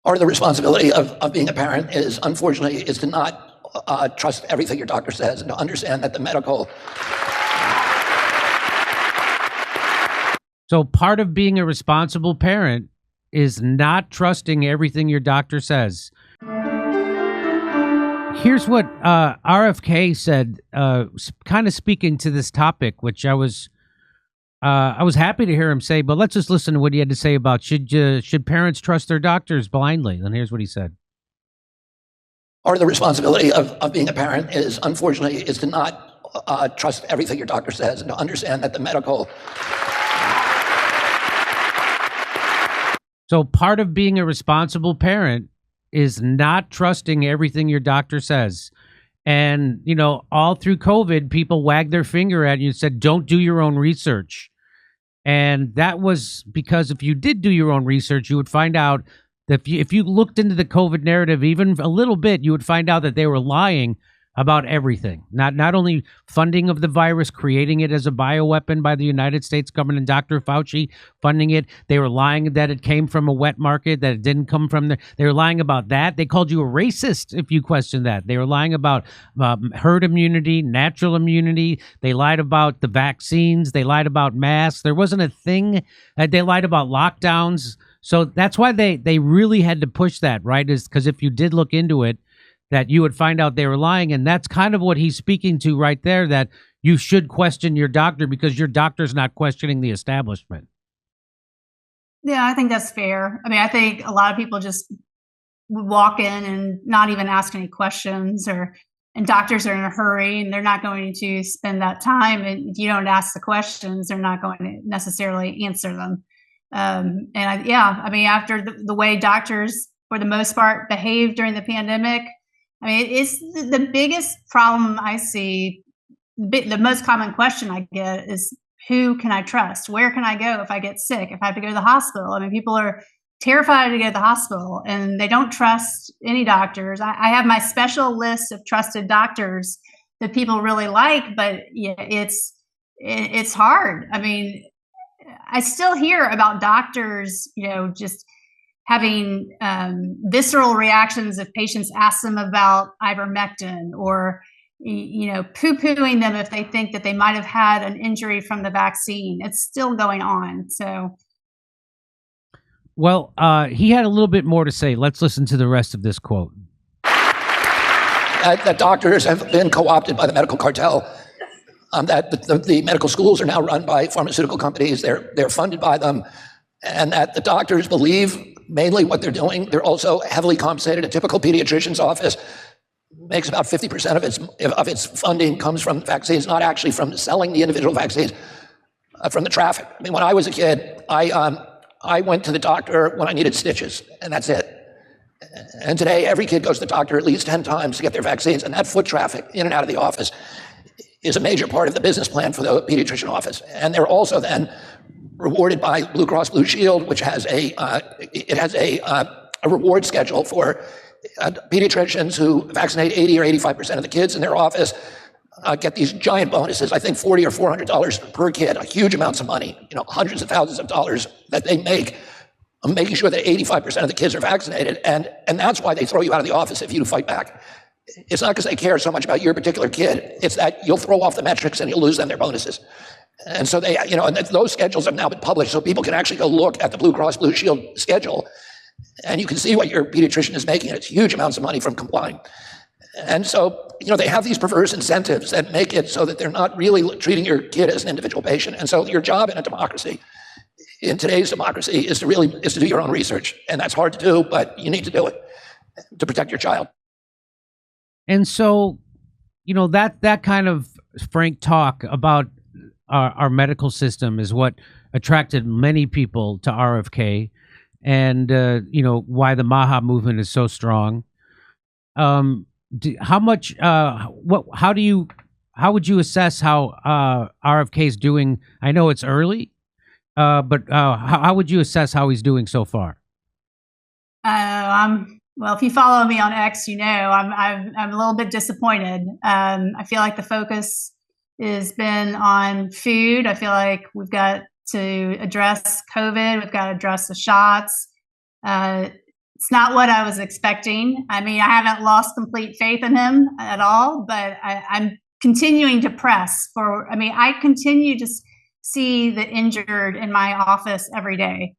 Part of the responsibility of being a parent is, unfortunately, is to not trust everything your doctor says and to understand that the medical... So part of being a responsible parent is not trusting everything your doctor says. Here's what RFK said, kind of speaking to this topic, which I was happy to hear him say, but let's just listen to what he had to say about should parents trust their doctors blindly? And here's what he said. Part of the responsibility of being a parent is, unfortunately, is to not trust everything your doctor says and to understand that the medical... So part of being a responsible parent is not trusting everything your doctor says. And, you know, all through COVID, people wagged their finger at you and said, don't do your own research. And that was because if you did do your own research, you would find out that if you looked into the COVID narrative even a little bit, you would find out that they were lying about everything. Not only funding of the virus, creating it as a bioweapon by the United States government and Dr. Fauci funding it. They were lying that it came from a wet market, that it didn't come from there. They were lying about that. They called you a racist if you questioned that. They were lying about herd immunity, natural immunity. They lied about the vaccines. They lied about masks. There wasn't a thing. They lied about lockdowns. So that's why they really had to push that, right? Is because if you did look into it, that you would find out they were lying. And that's kind of what he's speaking to right there, that you should question your doctor because your doctor's not questioning the establishment. Yeah, I think that's fair. I mean, I think a lot of people just would walk in and not even ask any questions, and doctors are in a hurry and they're not going to spend that time. And if you don't ask the questions, they're not going to necessarily answer them. I mean, after the way doctors, for the most part, behaved during the pandemic, I mean, it's the biggest problem I see. The most common question I get is, who can I trust? Where can I go if I get sick? If I have to go to the hospital? I mean, people are terrified to go to the hospital and they don't trust any doctors. I have my special list of trusted doctors that people really like, but yeah, it's hard. I mean, I still hear about doctors, you know, just having visceral reactions if patients ask them about ivermectin, or, you know, poo-pooing them if they think that they might have had an injury from the vaccine. It's still going on. So, well, he had a little bit more to say. Let's listen to the rest of this quote. That doctors have been co-opted by the medical cartel. That the medical schools are now run by pharmaceutical companies. They're funded by them, and that the doctors believe mainly what they're doing. They're also heavily compensated. A typical pediatrician's office makes about 50% of its funding comes from vaccines, not actually from selling the individual vaccines, from the traffic. I mean, when I was a kid, I went to the doctor when I needed stitches, and that's it. And today, every kid goes to the doctor at least 10 times to get their vaccines, and that foot traffic in and out of the office is a major part of the business plan for the pediatrician office. And they're also then rewarded by Blue Cross Blue Shield, which has a reward schedule for pediatricians who vaccinate 80 or 85% of the kids in their office, get these giant bonuses. I think $40 or $400 per kid, huge amounts of money, you know, hundreds of thousands of dollars that they make, making sure that 85% of the kids are vaccinated. And that's why they throw you out of the office if you fight back. It's not because they care so much about your particular kid. It's that you'll throw off the metrics and you'll lose them their bonuses. And so they, you know, and those schedules have now been published, so people can actually go look at the Blue Cross Blue Shield schedule, and you can see what your pediatrician is making. It's huge amounts of money from complying. And so, you know, they have these perverse incentives that make it so that they're not really treating your kid as an individual patient. And so your job in a democracy, in today's democracy, is to do your own research. And that's hard to do, but you need to do it to protect your child. And so, you know, that kind of frank talk about our medical system is what attracted many people to RFK, and you know, why the Maha movement is so strong. How would you assess how RFK is doing? I know it's early, but how would you assess how he's doing so far? Well, if you follow me on X, you know I'm a little bit disappointed. I feel like the focus has been on food. I feel like we've got to address COVID. We've got to address the shots. it's not what I was expecting. I mean, I haven't lost complete faith in him at all, but I'm continuing to press for. I mean, I continue to see the injured in my office every day.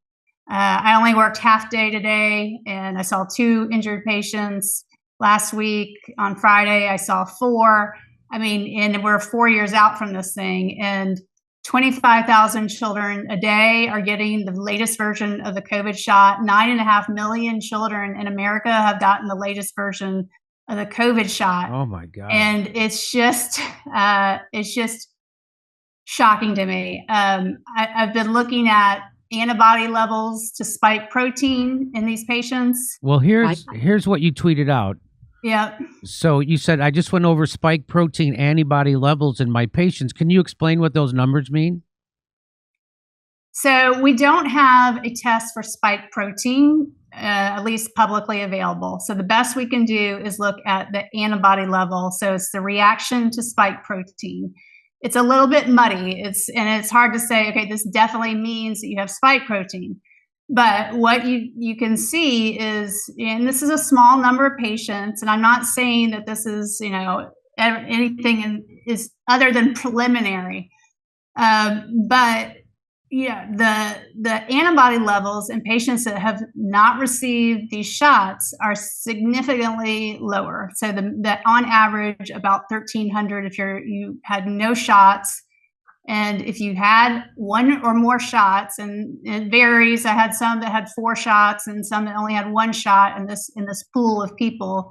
I only worked half day today, and I saw 2 injured patients last week. On Friday, I saw 4. I mean, and we're 4 years out from this thing, and 25,000 children a day are getting the latest version of the COVID shot. 9.5 million children in America have gotten the latest version of the COVID shot. Oh my God. And it's just shocking to me. I've been looking at antibody levels to spike protein in these patients. Well, here's what you tweeted out. Yeah. So you said, I just went over spike protein antibody levels in my patients. Can you explain what those numbers mean? So we don't have a test for spike protein, at least publicly available. So the best we can do is look at the antibody level. So it's the reaction to spike protein. It's a little bit muddy. It's hard to say, okay, this definitely means that you have spike protein. But what you can see is, and this is a small number of patients, and I'm not saying that this is, anything is other than preliminary. But yeah, the antibody levels in patients that have not received these shots are significantly lower. So that on average about 1,300 if you had no shots. And if you had 1 or more shots, and it varies, I had some that had 4 shots and some that only had 1 shot in this pool of people.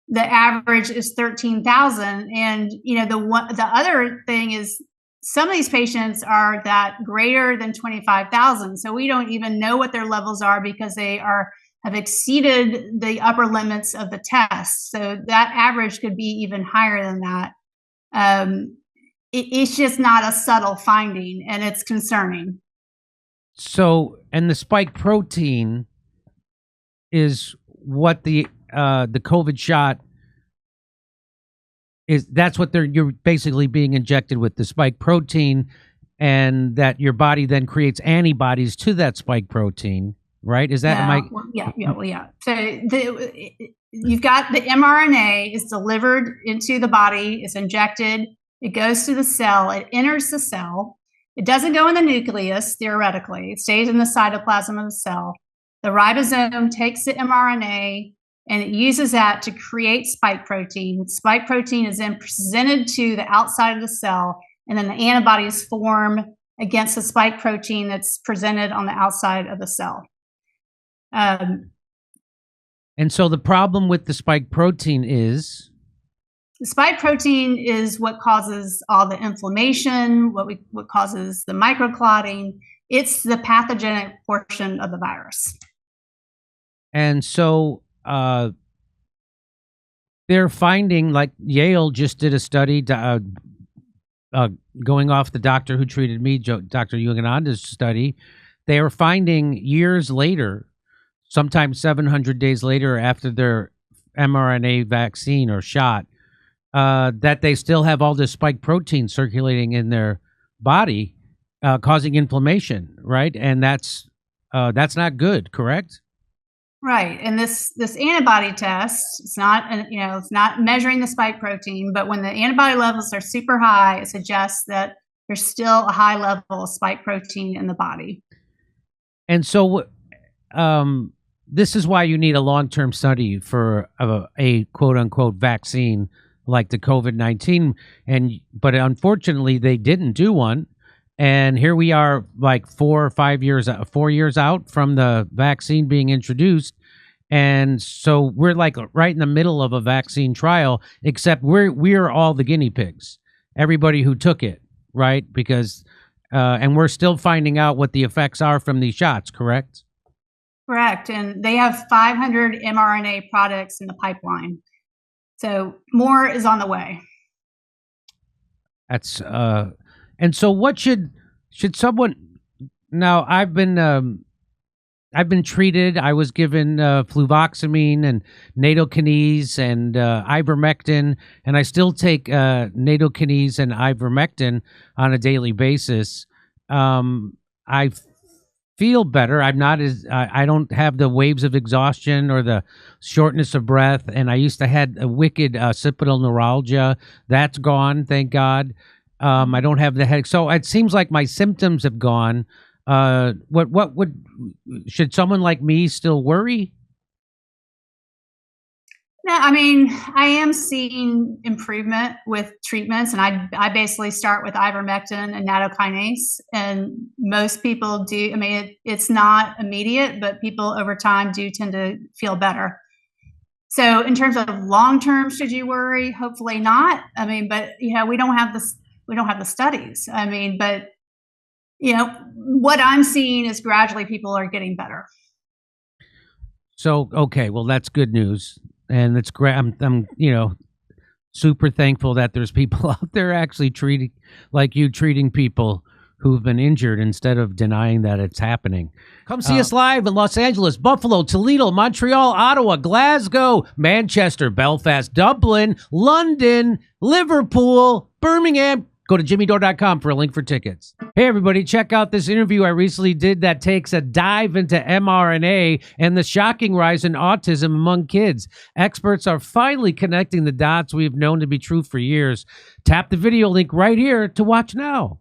The average is 13,000. And the other thing is some of these patients are that greater than 25,000. So we don't even know what their levels are because they have exceeded the upper limits of the test. So that average could be even higher than that. It's just not a subtle finding, and it's concerning. So, and the spike protein is what the COVID shot is. That's what you're basically being injected with, the spike protein, and that your body then creates antibodies to that spike protein, right? Is that yeah. So you've got the mRNA is delivered into the body, it's injected. It goes to the cell, it enters the cell. It doesn't go in the nucleus, theoretically. It stays in the cytoplasm of the cell. The ribosome takes the mRNA and it uses that to create spike protein. Spike protein is then presented to the outside of the cell, and then the antibodies form against the spike protein that's presented on the outside of the cell. And so the problem with the spike protein is? The spike protein is what causes all the inflammation, what causes the microclotting. It's the pathogenic portion of the virus. And so they're finding, like Yale just did a study going off the doctor who treated me, Dr. Yogananda's study. They are finding years later, sometimes 700 days later after their mRNA vaccine or shot, that they still have all this spike protein circulating in their body, causing inflammation, right? And that's not good, correct? Right. And this antibody test, it's not measuring the spike protein, but when the antibody levels are super high, it suggests that there's still a high level of spike protein in the body. And so this is why you need a long-term study for a quote-unquote vaccine like the COVID-19, but unfortunately they didn't do one, and here we are, like 4 years out from the vaccine being introduced, and so we're like right in the middle of a vaccine trial, except we're all the guinea pigs, everybody who took it, right? Because and we're still finding out what the effects are from these shots, correct? Correct, and they have 500 mRNA products in the pipeline. So more is on the way. That's and so what should someone now? I've been treated. I was given fluvoxamine and nattokinase and ivermectin, and I still take nattokinase and ivermectin on a daily basis. I feel better. I'm not as I don't have the waves of exhaustion or the shortness of breath. And I used to had a wicked occipital neuralgia. That's gone, thank God. I don't have the headache. So it seems like my symptoms have gone. What would should someone like me still worry? No, I mean, I am seeing improvement with treatments, and I basically start with ivermectin and nattokinase, and most people do. I mean, it's not immediate, but people over time do tend to feel better. So, in terms of long term, should you worry? Hopefully not. I mean, but we don't have this. We don't have the studies. I mean, but what I'm seeing is gradually people are getting better. So, okay, well, that's good news. And it's great. I'm super thankful that there's people out there actually treating people who've been injured instead of denying that it's happening. Come see us live in Los Angeles, Buffalo, Toledo, Montreal, Ottawa, Glasgow, Manchester, Belfast, Dublin, London, Liverpool, Birmingham. Go to jimmydore.com for a link for tickets. Hey, everybody, check out this interview I recently did that takes a dive into mRNA and the shocking rise in autism among kids. Experts are finally connecting the dots we've known to be true for years. Tap the video link right here to watch now.